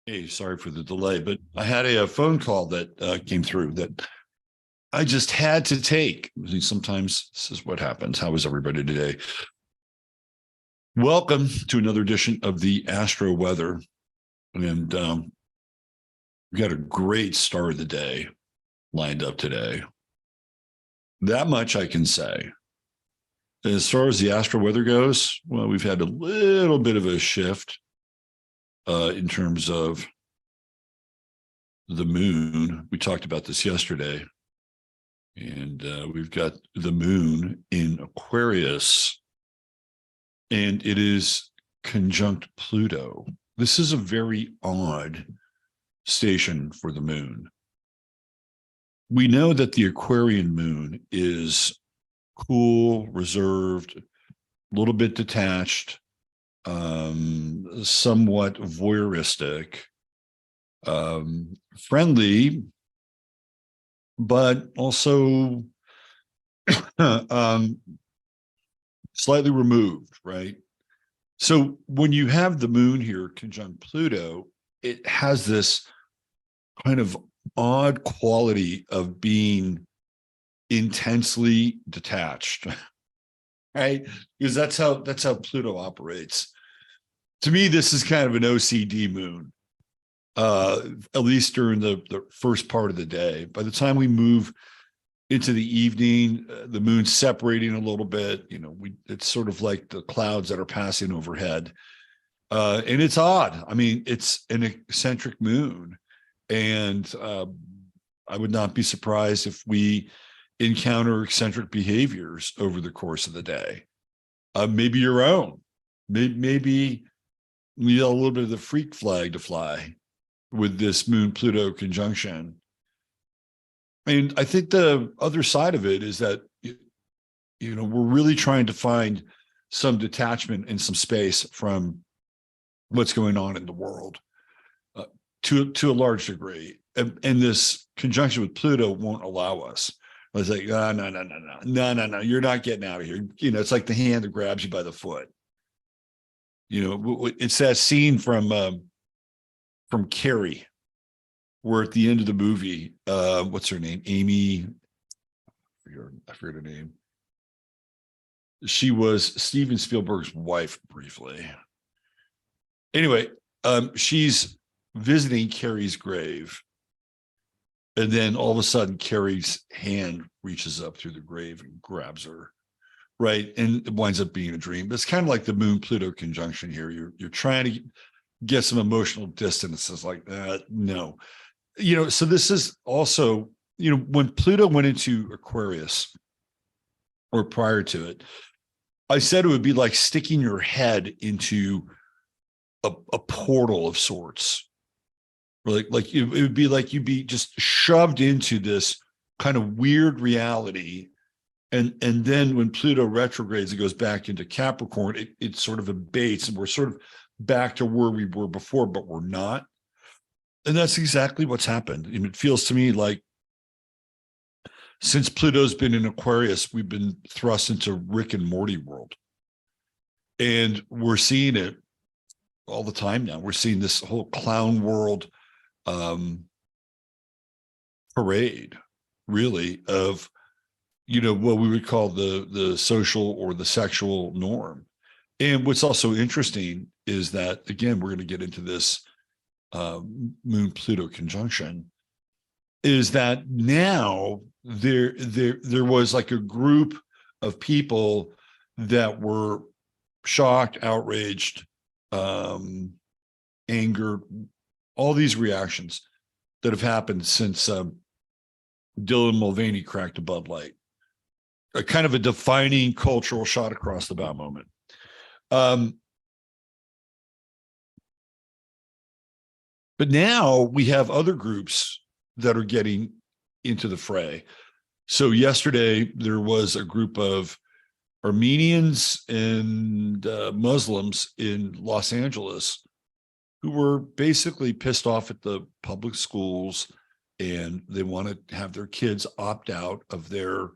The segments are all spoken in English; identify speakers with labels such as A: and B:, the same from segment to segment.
A: Hey, sorry for the delay, but I had a phone call that came through that I just had to take. Sometimes this is what happens. How is everybody today? Welcome to another edition of the Astro Weather. And we got a great start of the day lined up today. That much I can say. As far as the Astro Weather goes, well, we've had a little bit of a shift in terms of the moon. We talked about this yesterday. And we've got the moon in Aquarius, and it is conjunct Pluto. This is a very odd station for the moon. We know that the Aquarian moon is cool, reserved, a little bit detached, somewhat voyeuristic, friendly, but also slightly removed, right? So when you have the moon here conjunct Pluto, it has this kind of odd quality of being intensely detached, right? Because that's how Pluto operates. To me, this is kind of an OCD moon. At least during the first part of the day. By the time we move into the evening, the moon's separating a little bit. It's sort of like the clouds that are passing overhead. And it's odd. I mean, it's an eccentric moon. And I would not be surprised if we encounter eccentric behaviors over the course of the day. Maybe your own. Maybe you need a little bit of the freak flag to fly with this Moon-Pluto conjunction. And I think the other side of it is that, we're really trying to find some detachment and some space from what's going on in the world to a large degree. And this conjunction with Pluto won't allow us. I was like, no, you're not getting out of here. It's like the hand that grabs you by the foot. It's that scene from Carrie, where at the end of the movie, what's her name? Amy, I forget her name. She was Steven Spielberg's wife briefly. Anyway, she's visiting Carrie's grave. And then all of a sudden, Carrie's hand reaches up through the grave and grabs her. Right. And it winds up being a dream. But it's kind of like the Moon-Pluto conjunction here. You're trying to get some emotional distance. It's like, no, so this is also, when Pluto went into Aquarius or prior to it, I said it would be like sticking your head into a portal of sorts. Like it would be like you'd be just shoved into this kind of weird reality. And then when Pluto retrogrades, it goes back into Capricorn, it sort of abates, and we're sort of back to where we were before, but we're not. And that's exactly what's happened. And it feels to me like since Pluto's been in Aquarius, we've been thrust into Rick and Morty world. And we're seeing it all the time now. We're seeing this whole clown world parade, really, of what we would call the social or the sexual norm. And what's also interesting is that, again, we're going to get into this Moon-Pluto conjunction, is that now there was like a group of people that were shocked, outraged, angered, all these reactions that have happened since Dylan Mulvaney cracked a Bud Light. A kind of a defining cultural shot across the bow moment. But now we have other groups that are getting into the fray. So yesterday there was a group of Armenians and Muslims in Los Angeles who were basically pissed off at the public schools, and they want to have their kids opt out of their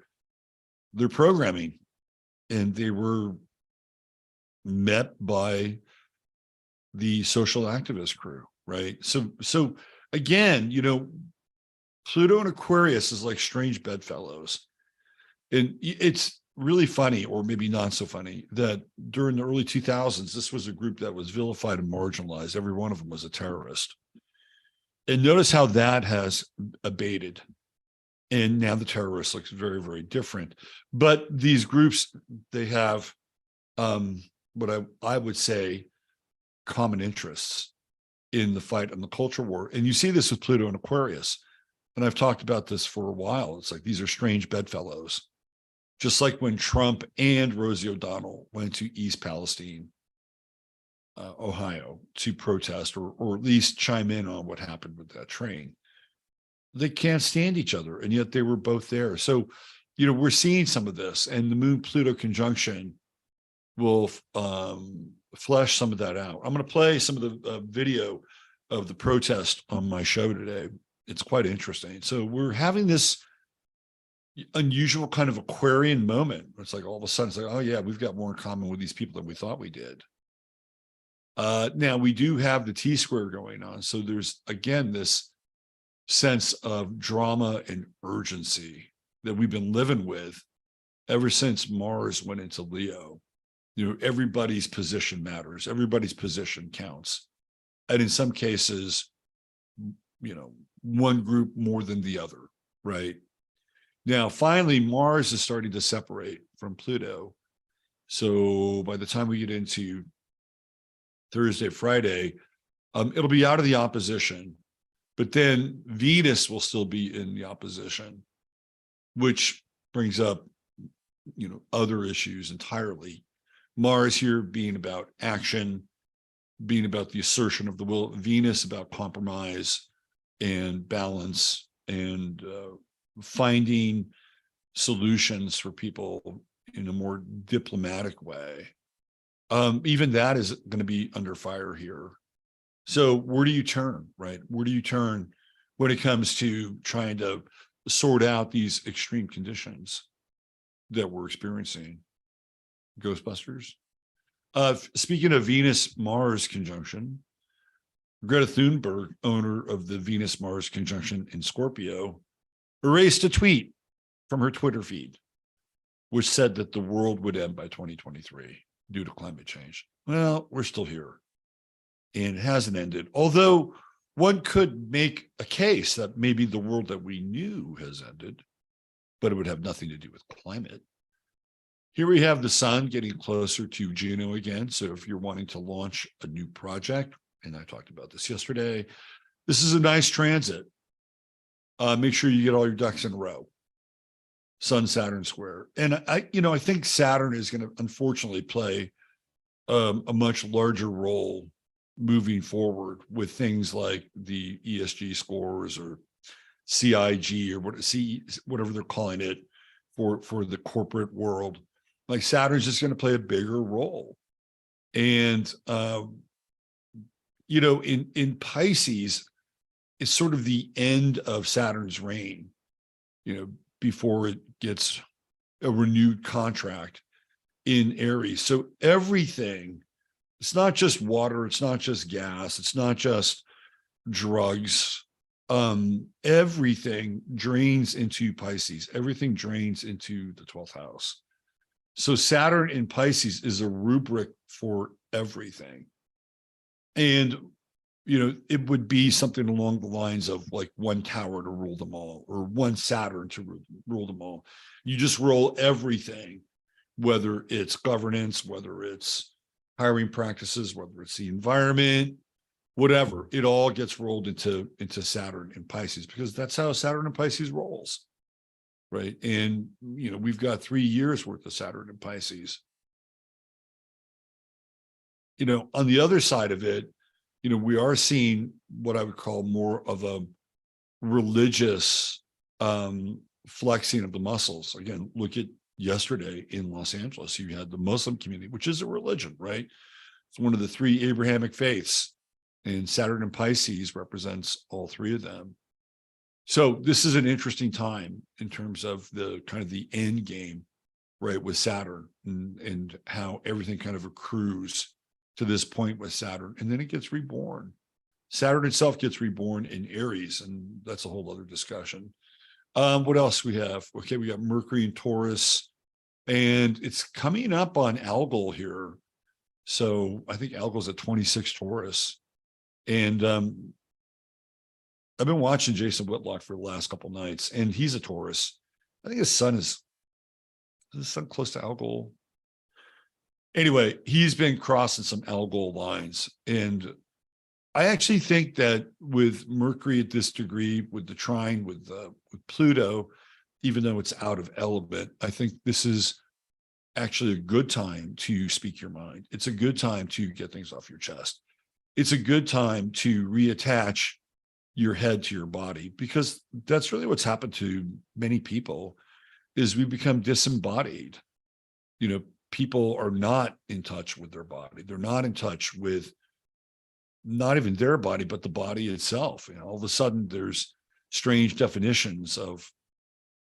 A: programming. And they were met by the social activist crew. right? So again, Pluto and Aquarius is like strange bedfellows. And it's really funny, or maybe not so funny, that during the early 2000s, this was a group that was vilified and marginalized. Every one of them was a terrorist. And notice how that has abated. And now the terrorist looks very, very different. But these groups, they have what I would say common interests in the fight on the culture war. And you see this with Pluto and Aquarius. And I've talked about this for a while. It's like these are strange bedfellows. Just like when Trump and Rosie O'Donnell went to East Palestine, Ohio, to protest or at least chime in on what happened with that train. They can't stand each other, and yet they were both there. So, we're seeing some of this, and the Moon-Pluto conjunction will flesh some of that out. I'm going to play some of the video of the protest on my show today. It's quite interesting. So we're having this unusual kind of Aquarian moment. It's like all of a sudden, it's like, oh yeah, we've got more in common with these people than we thought we did. Now we do have the T-square going on. So there's, again, this sense of drama and urgency that we've been living with ever since Mars went into Leo. Everybody's position matters. Everybody's position counts. And in some cases, one group more than the other, right? Now, finally, Mars is starting to separate from Pluto. So by the time we get into Thursday, Friday, it'll be out of the opposition, but then Venus will still be in the opposition, which brings up, other issues entirely. Mars here being about action, being about the assertion of the will. Venus about compromise and balance and finding solutions for people in a more diplomatic way. Even that is going to be under fire here. So where do you turn, right? Where do you turn when it comes to trying to sort out these extreme conditions that we're experiencing? Ghostbusters. Speaking of Venus-Mars conjunction, Greta Thunberg, owner of the Venus-Mars conjunction in Scorpio, erased a tweet from her Twitter feed, which said that the world would end by 2023 due to climate change. Well, we're still here, and it hasn't ended. Although one could make a case that maybe the world that we knew has ended, but it would have nothing to do with climate. Here we have the sun getting closer to Juno again. So if you're wanting to launch a new project, and I talked about this yesterday, this is a nice transit. Make sure you get all your ducks in a row. Sun, Saturn square. And I think Saturn is going to unfortunately play a much larger role moving forward with things like the ESG scores or CIG or whatever they're calling it for the corporate world. Like Saturn's just going to play a bigger role. And, in Pisces, it's sort of the end of Saturn's reign, before it gets a renewed contract in Aries. So everything, it's not just water, it's not just gas, it's not just drugs. Everything drains into Pisces. Everything drains into the 12th house. So Saturn in Pisces is a rubric for everything. And, it would be something along the lines of like one tower to rule them all, or one Saturn to rule them all. You just roll everything, whether it's governance, whether it's hiring practices, whether it's the environment, whatever, it all gets rolled into Saturn and Pisces, because that's how Saturn and Pisces rolls. Right. And, we've got 3 years worth of Saturn and Pisces. On the other side of it, we are seeing what I would call more of a religious flexing of the muscles. Again, look at yesterday in Los Angeles, you had the Muslim community, which is a religion, right? It's one of the 3 Abrahamic faiths, and Saturn and Pisces represents all 3 of them. So this is an interesting time in terms of the kind of the end game, right, with Saturn and how everything kind of accrues to this point with Saturn, and then it gets reborn. Saturn itself gets reborn in Aries, and that's a whole other discussion. What else we have? Okay, we got Mercury in Taurus, and it's coming up on Algol here. So I think Algol's at 26 Taurus. And I've been watching Jason Whitlock for the last couple nights, and he's a Taurus. I think his sun is close to Algol. Anyway, he's been crossing some Algol lines. And I actually think that with Mercury at this degree, with the trine, with Pluto, even though it's out of element, I think this is actually a good time to speak your mind. It's a good time to get things off your chest. It's a good time to reattach your head to your body, because that's really what's happened to many people is we become disembodied. You know, people are not in touch with their body. They're not in touch with not even their body, but the body itself. You know, all of a sudden there's strange definitions of,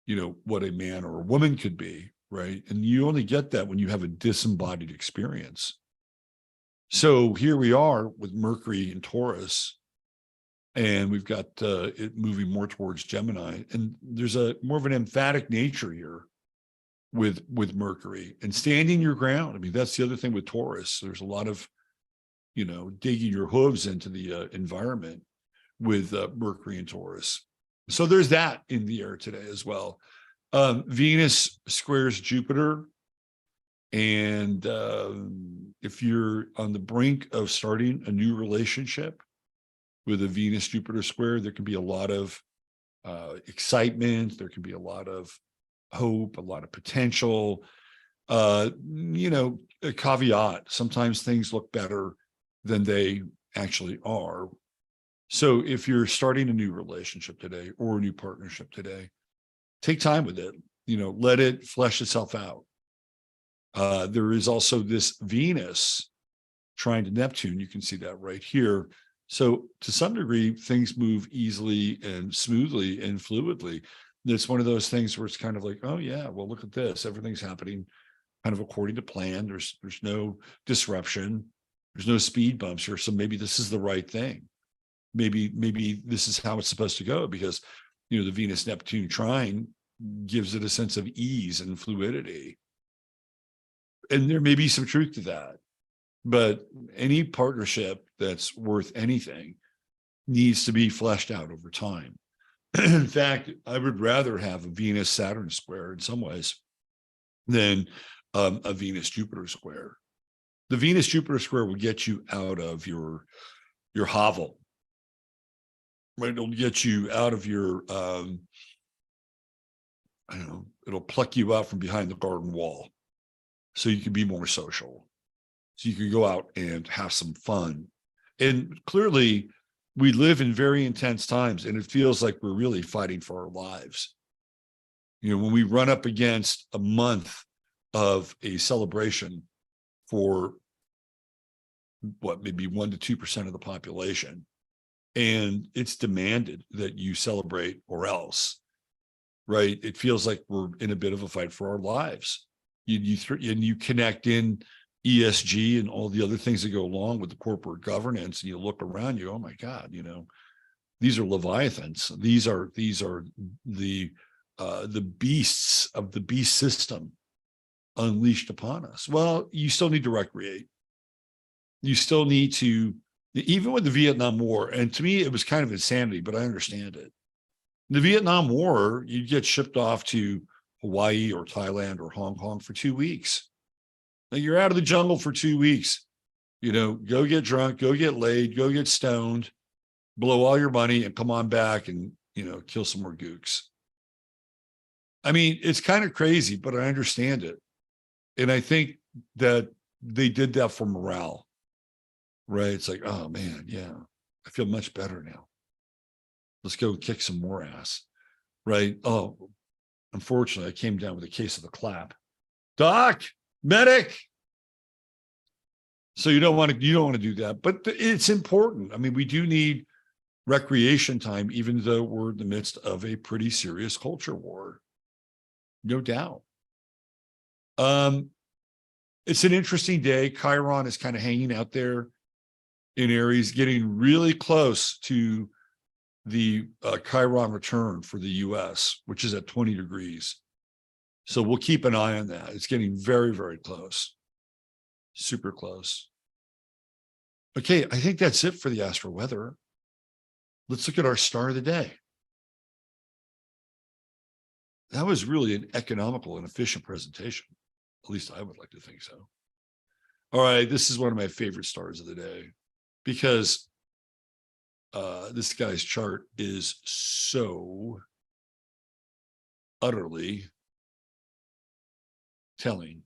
A: you know, what a man or a woman could be, right? And you only get that when you have a disembodied experience. So here we are with Mercury in Taurus, and we've got it moving more towards Gemini, and there's a more of an emphatic nature here with Mercury and standing your ground. I mean, that's the other thing with Taurus. There's a lot of, you know, digging your hooves into the environment with Mercury and Taurus. So there's that in the air today as well. Venus squares Jupiter. And if you're on the brink of starting a new relationship with a Venus-Jupiter square, there can be a lot of excitement. There can be a lot of hope, a lot of potential. You know, a caveat, sometimes things look better than they actually are. So if you're starting a new relationship today or a new partnership today, take time with it. You know, let it flesh itself out. There is also this Venus trine to Neptune. You can see that right here. So to some degree, things move easily and smoothly and fluidly. It's one of those things where it's kind of like, oh yeah, well, look at this. Everything's happening kind of according to plan. There's no disruption. There's no speed bumps here. So maybe this is the right thing. Maybe this is how it's supposed to go, because, you know, the Venus Neptune trine gives it a sense of ease and fluidity. And there may be some truth to that, but any partnership that's worth anything needs to be fleshed out over time. In fact, I would rather have a Venus-Saturn square in some ways than a Venus-Jupiter square. The Venus-Jupiter square will get you out of your hovel, right? It'll get you out of your, I don't know, it'll pluck you out from behind the garden wall so you can be more social. So you can go out and have some fun. And clearly, we live in very intense times, and it feels like we're really fighting for our lives. You know, when we run up against a month of a celebration for what, maybe 1% to 2% of the population, and it's demanded that you celebrate or else, right? It feels like we're in a bit of a fight for our lives. You connect in ESG and all the other things that go along with the corporate governance, and you look around, you go, oh my God, you know, these are leviathans. These are the beasts of the beast system unleashed upon us. Well, you still need to recreate. You still need to, even with the Vietnam War, and to me, it was kind of insanity, but I understand it. The Vietnam War, you get shipped off to Hawaii or Thailand or Hong Kong for 2 weeks. Now you're out of the jungle for 2 weeks. You know, go get drunk, go get laid, go get stoned, blow all your money, and come on back and, you know, kill some more gooks. I mean, it's kind of crazy, but I understand it. And I think that they did that for morale, right? It's like, oh man, yeah, I feel much better now. Let's go kick some more ass, right? Oh, unfortunately, I came down with a case of the clap. Doc, medic. So you don't want to do that, but it's important. I mean, we do need recreation time, even though we're in the midst of a pretty serious culture war. No doubt. It's an interesting day. Chiron is kind of hanging out there. in Aries, getting really close to the Chiron return for the US, which is at 20 degrees. So we'll keep an eye on that. It's getting very, very close, super close. Okay, I think that's it for the astro weather. Let's look at our star of the day. That was really an economical and efficient presentation. At least I would like to think so. All right, this is one of my favorite stars of the day because this guy's chart is so utterly telling.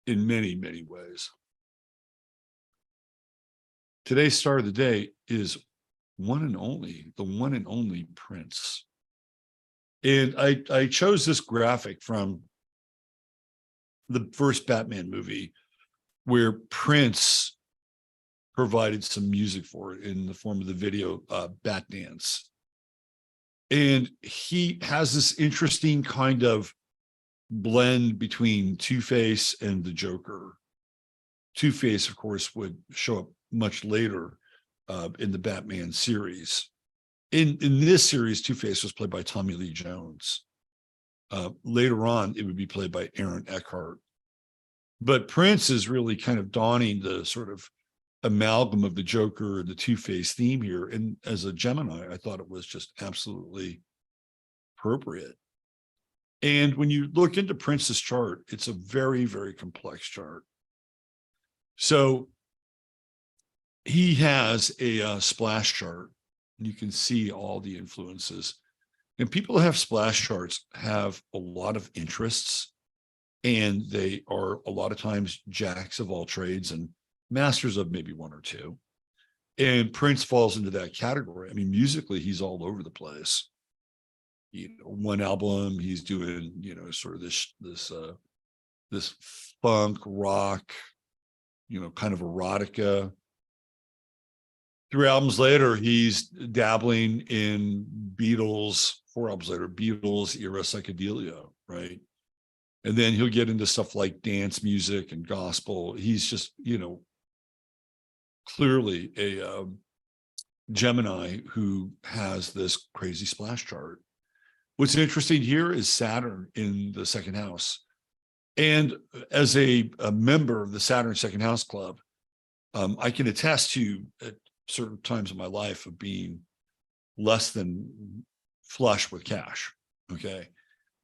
A: In many, many ways. Today's star of the day is the one and only Prince. And I chose this graphic from the first Batman movie where Prince provided some music for it in the form of the video Bat Dance. And he has this interesting kind of blend between Two-Face and the Joker. Two-Face, of course, would show up much later in the Batman series. In this series, Two-Face was played by Tommy Lee Jones. Later on, it would be played by Aaron Eckhart. But Prince is really kind of donning the sort of amalgam of the Joker and the Two-Face theme here. And as a Gemini, I thought it was just absolutely appropriate. And when you look into Prince's chart, it's a very, very complex chart. So he has a splash chart. And you can see all the influences. And people who have splash charts have a lot of interests. And they are a lot of times jacks of all trades and masters of maybe one or two. And Prince falls into that category. I mean, musically, he's all over the place. You know, one album he's doing, you know, sort of this funk rock, you know, kind of erotica. 3 albums later, he's dabbling in Beatles. 4 albums later, Beatles era psychedelia, right? And then he'll get into stuff like dance music and gospel. He's just, you know, clearly a Gemini who has this crazy splash chart. What's interesting here is Saturn in the second house. And as a member of the Saturn second house club, I can attest to at certain times in my life of being less than flush with cash. Okay.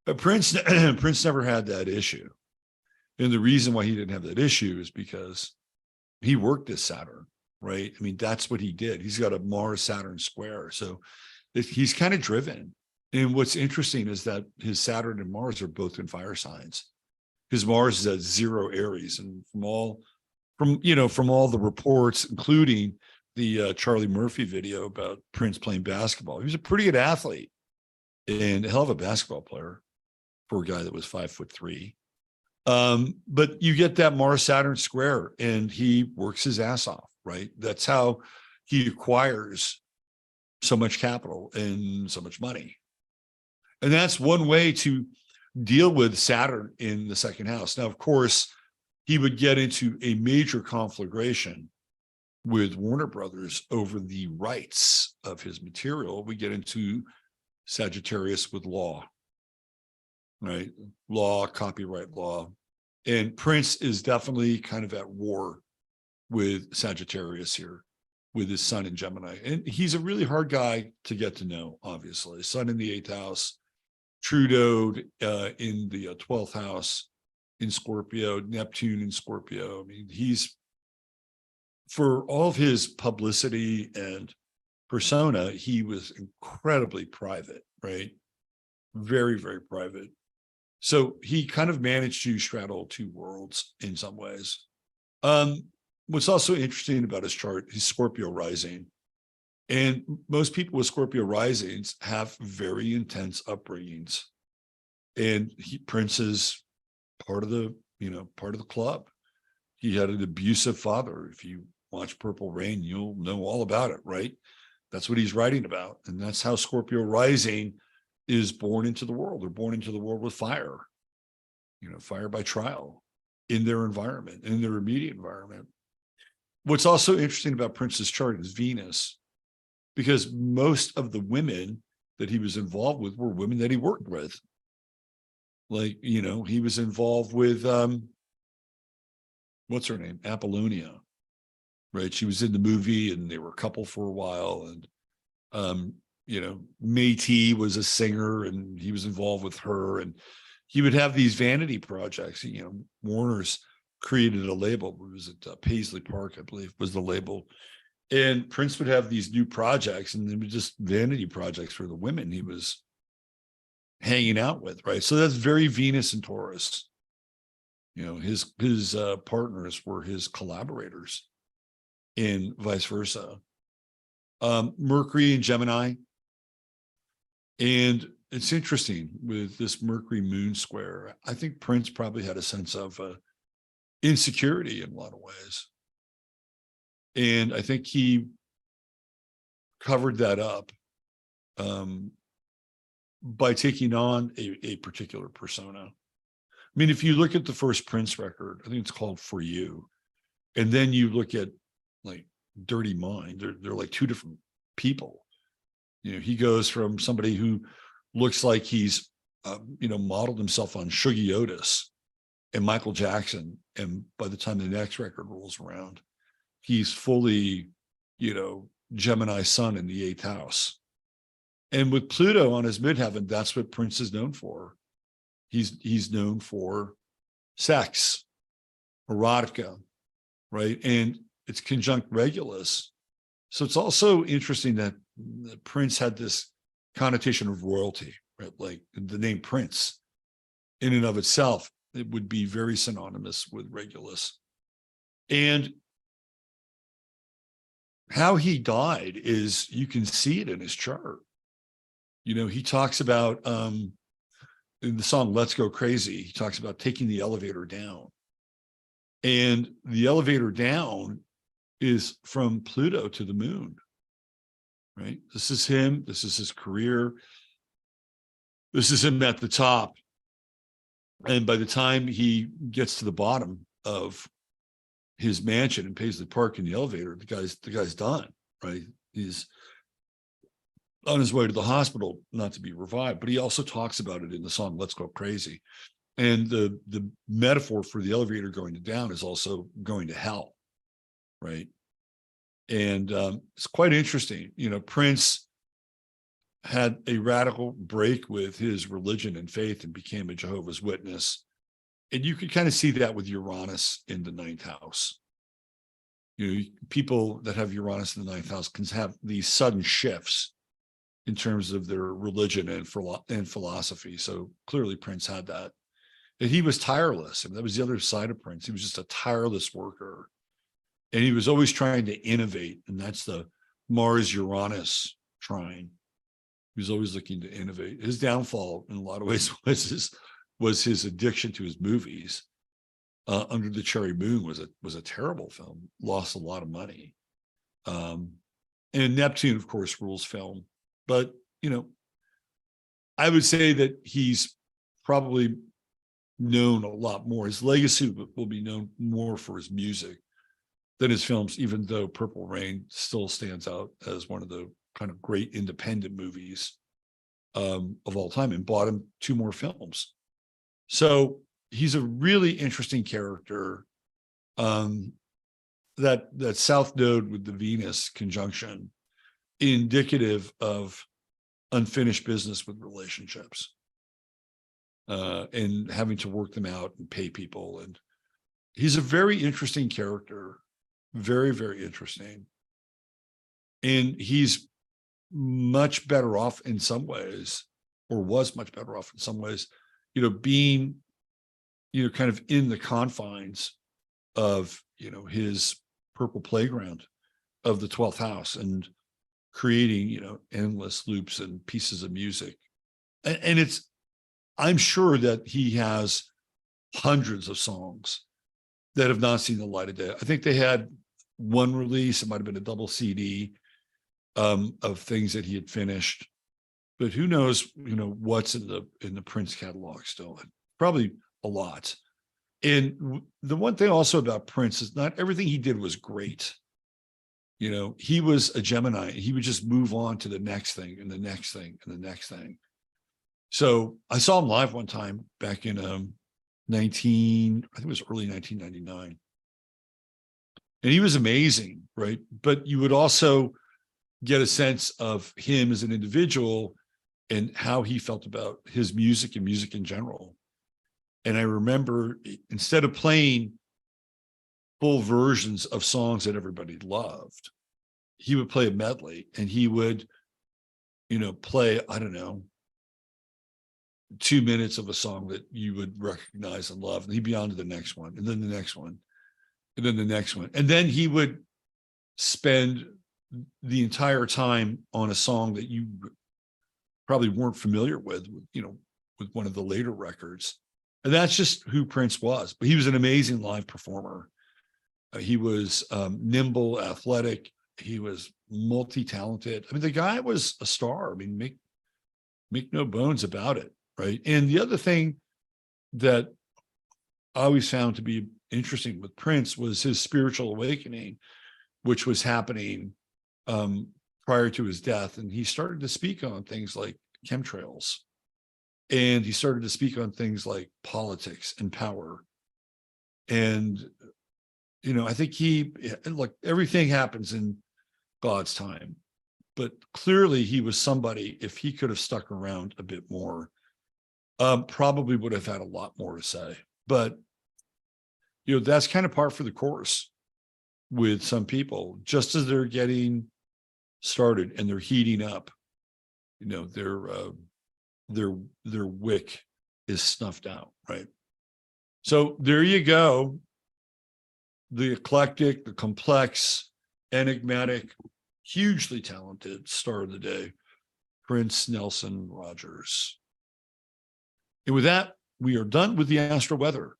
A: But Prince never had that issue. And the reason why he didn't have that issue is because he worked as Saturn, right? I mean, that's what he did. He's got a Mars Saturn square. So he's kind of driven. And what's interesting is that his Saturn and Mars are both in fire signs. His Mars is at 0 Aries. And from all the reports, including the Charlie Murphy video about Prince playing basketball, he was a pretty good athlete and a hell of a basketball player for a guy that was 5'3". But you get that Mars Saturn square and he works his ass off, right? That's how he acquires so much capital and so much money. And that's one way to deal with Saturn in the second house. Now, of course, he would get into a major conflagration with Warner Brothers over the rights of his material. We get into Sagittarius with law, right? Law, copyright law. And Prince is definitely kind of at war with Sagittarius here, with his sun in Gemini. And he's a really hard guy to get to know, obviously. Sun in the 8th house, Trudeau in the 12th house in Scorpio, Neptune in Scorpio. I mean, he's, for all of his publicity and persona, he was incredibly private, right? Very, very private. So he kind of managed to straddle 2 worlds in some ways. What's also interesting about his chart, his Scorpio rising. And most people with Scorpio risings have very intense upbringings. And Prince is part of the club. He had an abusive father. If you watch Purple Rain, you'll know all about it, right? That's what he's writing about. And that's how Scorpio rising is born into the world. They're born into the world with fire. fire by trial in their environment, in their immediate environment. What's also interesting about Prince's chart is Venus, because most of the women that he was involved with were women that he worked with. Like, he was involved with, what's her name? Apollonia, right? She was in the movie and they were a couple for a while. And, Métis was a singer and he was involved with her. And he would have these vanity projects. Warner's created a label. It was at Paisley Park, I believe, was the label. And Prince would have these new projects, and they were just vanity projects for the women he was hanging out with, right? So that's very Venus and Taurus. His partners were his collaborators, and vice versa. Mercury and Gemini. And it's interesting with this Mercury moon square. I think Prince probably had a sense of insecurity in a lot of ways. And I think he covered that up by taking on a particular persona. I mean, if you look at the first Prince record, I think it's called For You. And then you look at like Dirty Mind, they're like two different people. He goes from somebody who looks like he's, modeled himself on Shuggie Otis and Michael Jackson. And by the time the next record rolls around, he's fully, Gemini sun in the 8th house. And with Pluto on his midheaven, that's what Prince is known for. He's known for sex, erotica, right? And it's conjunct Regulus. So it's also interesting that Prince had this connotation of royalty, right? Like the name Prince in and of itself, it would be very synonymous with Regulus. And how he died is, you can see it in his chart. He talks about, in the song Let's Go Crazy, he talks about taking the elevator down. And the elevator down is from Pluto to the moon, right? This is him. This is his career. This is him at the top. And by the time he gets to the bottom of his mansion in Paisley Park in the elevator, the guy's done, right? He's on his way to the hospital, not to be revived, but he also talks about it in the song Let's Go Crazy. And the metaphor for the elevator going down is also going to hell, right? And it's quite interesting. Prince had a radical break with his religion and faith and became a Jehovah's Witness. And you could kind of see that with Uranus in the 9th house. People that have Uranus in the 9th house can have these sudden shifts in terms of their religion and philosophy. So clearly Prince had that. And he was tireless. I mean, that was the other side of Prince. He was just a tireless worker. And he was always trying to innovate. And that's the Mars-Uranus trine. He was always looking to innovate. His downfall in a lot of ways was his addiction to his movies. Under the Cherry Moon was a terrible film, lost a lot of money. And Neptune, of course, rules film. But, I would say that he's probably known a lot more. His legacy will be known more for his music than his films, even though Purple Rain still stands out as one of the kind of great independent movies of all time, and bought him 2 more films. So he's a really interesting character. That South Node with the Venus conjunction, indicative of unfinished business with relationships, and having to work them out and pay people. And he's a very interesting character, very, very interesting. And he's much better off in some ways, or was much better off in some ways, being, kind of in the confines of, his purple playground of the 12th house, and creating, endless loops and pieces of music. And I'm sure that he has hundreds of songs that have not seen the light of day. I think they had one release, it might've been a double CD, of things that he had finished, but who knows, what's in the Prince catalog still. Probably a lot. And the one thing also about Prince is not everything he did was great. You know, he was a Gemini. He would just move on to the next thing and the next thing and the next thing. So I saw him live one time back in I think it was early 1999. And he was amazing, right? But you would also get a sense of him as an individual and how he felt about his music and music in general. And I remember, instead of playing full versions of songs that everybody loved, he would play a medley, and he would, play, I don't know, 2 minutes of a song that you would recognize and love. And he'd be on to the next one, and then the next one, and then the next one. And then he would spend the entire time on a song that you probably weren't familiar with one of the later records. And that's just who Prince was. But he was an amazing live performer. He was nimble, athletic. He was multi-talented. I mean, the guy was a star. I mean, make no bones about it, right? And the other thing that I always found to be interesting with Prince was his spiritual awakening, which was happening prior to his death. And he started to speak on things like chemtrails. And he started to speak on things like politics and power. And, I think everything happens in God's time. But clearly he was somebody, if he could have stuck around a bit more, probably would have had a lot more to say. But, that's kind of par for the course with some people. Just as they're getting started and they're heating up, their wick is snuffed out, right? So there you go. The eclectic, the complex, enigmatic, hugely talented star of the day, Prince Nelson Rogers. And with that, we are done with the Astro Weather.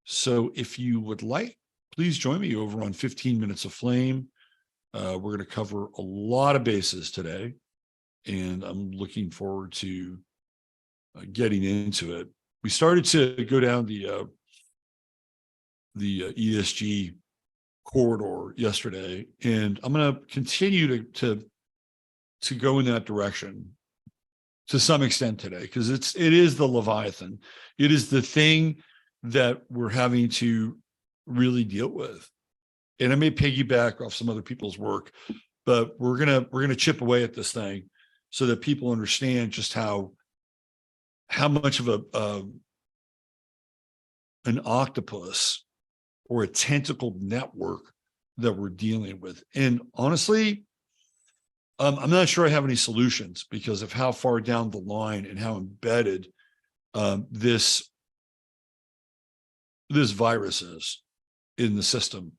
A: So if you would like, please join me over on 15 Minutes of Flame. We're going to cover a lot of bases today, and I'm looking forward to getting into it. We started to go down the ESG corridor yesterday, and I'm going to continue to go in that direction to some extent today, because it is the Leviathan. It is the thing that we're having to really deal with. And I may piggyback off some other people's work, but we're gonna chip away at this thing so that people understand just how much of an octopus or a tentacled network that we're dealing with. And honestly, I'm not sure I have any solutions because of how far down the line and how embedded this virus is in the system.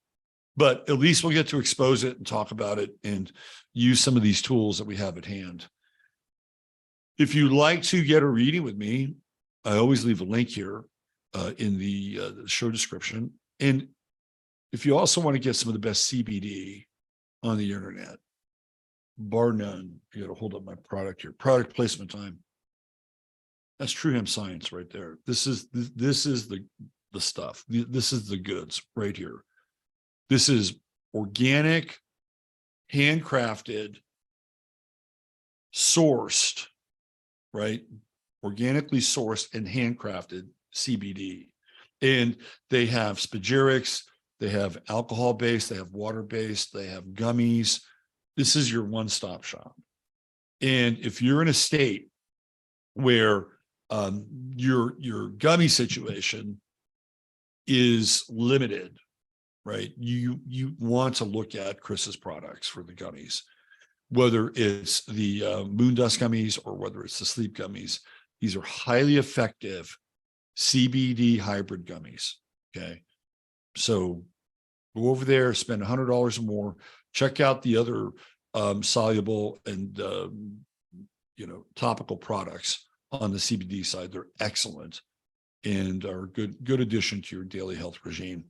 A: But at least we'll get to expose it and talk about it and use some of these tools that we have at hand. If you'd like to get a reading with me, I always leave a link here in the show description. And if you also want to get some of the best CBD on the internet, bar none, you got to hold up my product here. Product placement time. That's true hemp science right there. This is the stuff. This is the goods right here. This is organic, handcrafted, sourced, right? Organically sourced and handcrafted CBD. And they have spagyrics, they have alcohol-based, they have water-based, they have gummies. This is your one-stop shop. And if you're in a state where your gummy situation is limited, right? You want to look at Chris's products for the gummies, whether it's the moon dust gummies or whether it's the sleep gummies. These are highly effective CBD hybrid gummies. Okay. So go over there, spend $100 or more, check out the other soluble and topical products on the CBD side. They're excellent and are good addition to your daily health regime.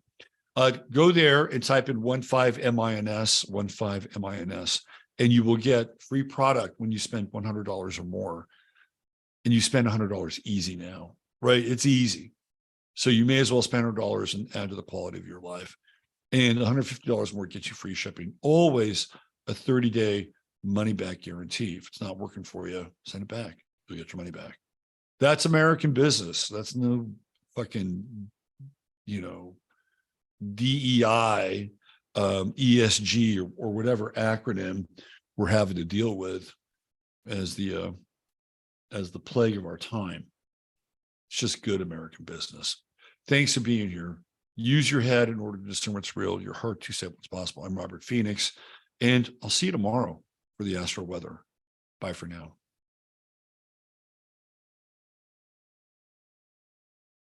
A: Go there and type in 15MINS, and you will get free product when you spend $100 or more. And you spend $100 easy now, right? It's easy. So you may as well spend $100 and add to the quality of your life. And $150 more gets you free shipping. Always a 30-day money back guarantee. If it's not working for you, send it back. You'll get your money back. That's American business. That's no fucking, DEI, ESG, or whatever acronym we're having to deal with as the plague of our time. It's just good American business. Thanks for being here. Use your head in order to discern what's real, your heart to say what's possible. I'm Robert Phoenix, and I'll see you tomorrow for the Astro Weather. Bye for now.